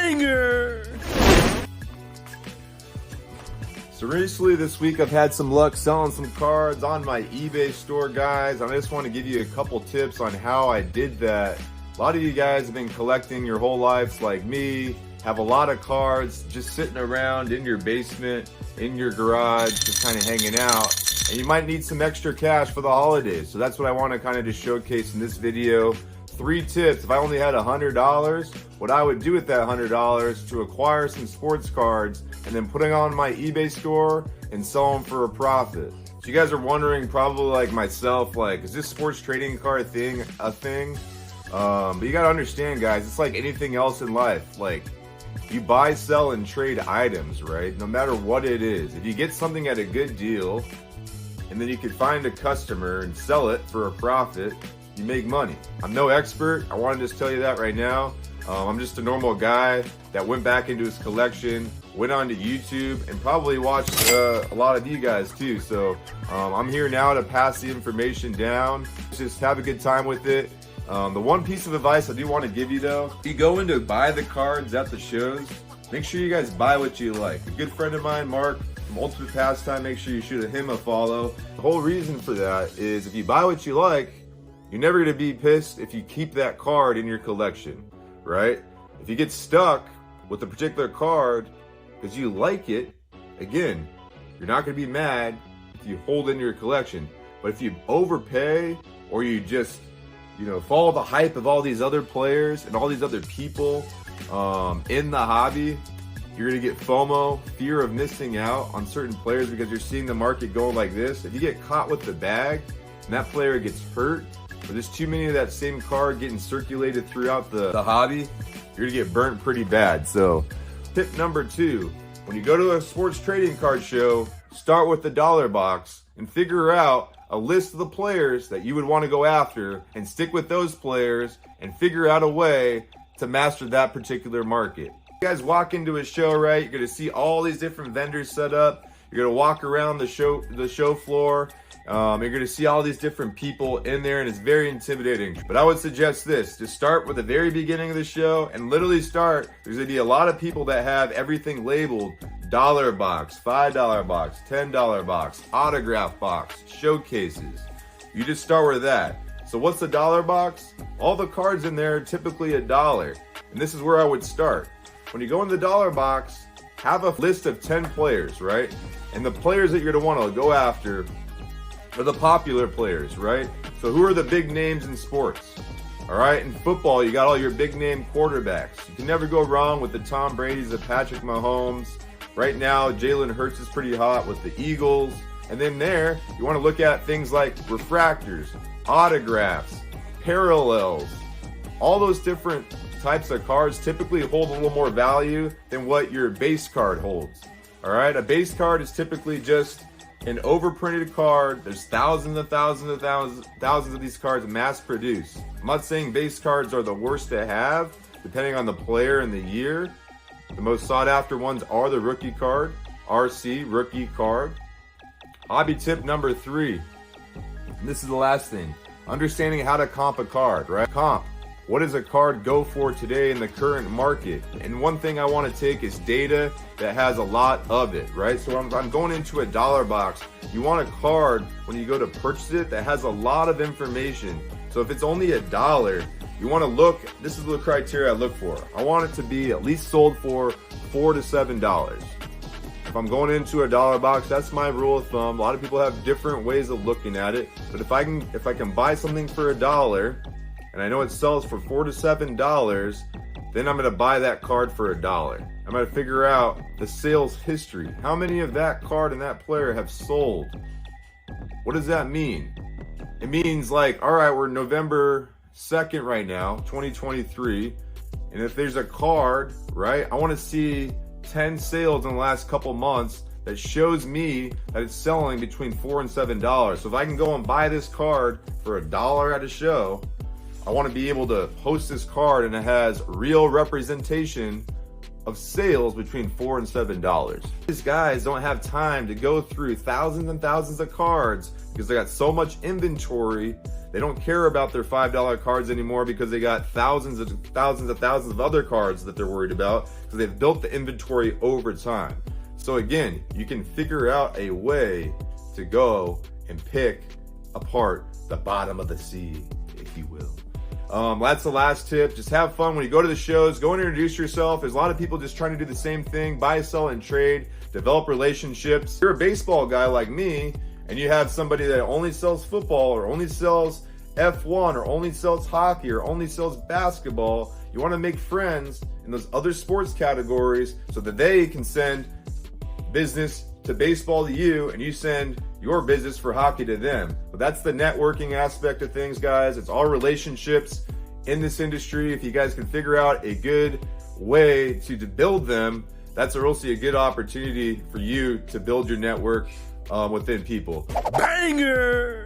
banger! So recently this week I've had some luck selling some cards on my eBay store, guys. I just want to give you a couple tips on how I did that. A lot of you guys have been collecting your whole lives like me, have a lot of cards just sitting around in your basement, in your garage, just kind of hanging out. And you might need some extra cash for the holidays. So that's what I want to kind of just showcase in this video. 3 tips. If I only had $100, what I would do with that $100 to acquire some sports cards and then putting on my eBay store and sell them for a profit. So you guys are wondering, probably like myself, like, is this sports trading card thing a thing? But you gotta understand, guys, it's like anything else in life. Like, you buy, sell, and trade items, right? No matter what it is. If you get something at a good deal, and then you can find a customer and sell it for a profit, you make money. I'm no expert. I want to just tell you that right now. I'm just a normal guy that went back into his collection, went onto YouTube, and probably watched a lot of you guys too. So I'm here now to pass the information down. Just have a good time with it. The one piece of advice I do want to give you though, if you go in to buy the cards at the shows, make sure you guys buy what you like. A good friend of mine, Mark, from Ultimate Pastime, make sure you shoot him a follow. The whole reason for that is if you buy what you like, you're never going to be pissed if you keep that card in your collection, right? If you get stuck with a particular card because you like it, again, you're not going to be mad if you hold in your collection. But if you overpay or you just, follow the hype of all these other players and all these other people in the hobby, you're going to get FOMO, fear of missing out on certain players because you're seeing the market going like this. If you get caught with the bag and that player gets hurt, or there's too many of that same card getting circulated throughout the hobby, you're gonna get burnt pretty bad. So tip number 2, when you go to a sports trading card show, start with the dollar box and figure out a list of the players that you would want to go after and stick with those players and figure out a way to master that particular market. You guys walk into a show, right? You're gonna see all these different vendors set up. You're gonna walk around the show floor. You're going to see all these different people in there, and it's very intimidating. But I would suggest this, to start with the very beginning of the show and literally start. There's going to be a lot of people that have everything labeled dollar box, $5 box, $10 box, autograph box, showcases. You just start with that. So what's the dollar box? All the cards in there are typically $1. And this is where I would start. When you go in the dollar box, have a list of 10 players, right? And the players that you're going to want to go after are the popular players, right? So who are the big names in sports? All right, in football, you got all your big name quarterbacks. You can never go wrong with the Tom Brady's, the Patrick Mahomes. Right now, Jalen Hurts is pretty hot with the Eagles. And then there, you want to look at things like refractors, autographs, parallels. All those different types of cards typically hold a little more value than what your base card holds. All right, a base card is typically just an overprinted card. There's thousands of these cards mass produced. I'm not saying base cards are the worst to have, depending on the player and the year. The most sought after ones are the rookie card, RC, rookie card. Hobby tip number 3, and this is the last thing, understanding how to comp a card, right? Comp. What does a card go for today in the current market? And one thing I want to take is data that has a lot of it, right? So I'm going into a dollar box. You want a card when you go to purchase it that has a lot of information. So if it's only $1, you want to look, this is the criteria I look for. I want it to be at least sold for $4 to $7. If I'm going into a dollar box, that's my rule of thumb. A lot of people have different ways of looking at it. But if I can buy something for $1, and I know it sells for $4 to $7, then I'm going to buy that card for $1. I'm going to figure out the sales history. How many of that card and that player have sold? What does that mean? It means like, all right, we're November 2nd right now, 2023. And if there's a card, right, I want to see 10 sales in the last couple months that shows me that it's selling between $4 and $7. So if I can go and buy this card for $1 at a show, I want to be able to post this card and it has real representation of sales between $4 and $7. These guys don't have time to go through thousands and thousands of cards because they got so much inventory They don't care about their $5 cards anymore because they got thousands of other cards that they're worried about because they've built the inventory over time. So again, you can figure out a way to go and pick apart the bottom of the sea, if you will. That's the last tip. Just have fun when you go to the shows. Go and introduce yourself. There's a lot of people just trying to do the same thing: buy, sell, and trade, develop relationships. If you're a baseball guy like me, and you have somebody that only sells football or only sells F1 or only sells hockey or only sells basketball, you want to make friends in those other sports categories so that they can send business to baseball to you and you send your business for hockey to them. But that's the networking aspect of things, guys. It's all relationships in this industry. If you guys can figure out a good way to build them, that's also a good opportunity for you to build your network within people. Banger!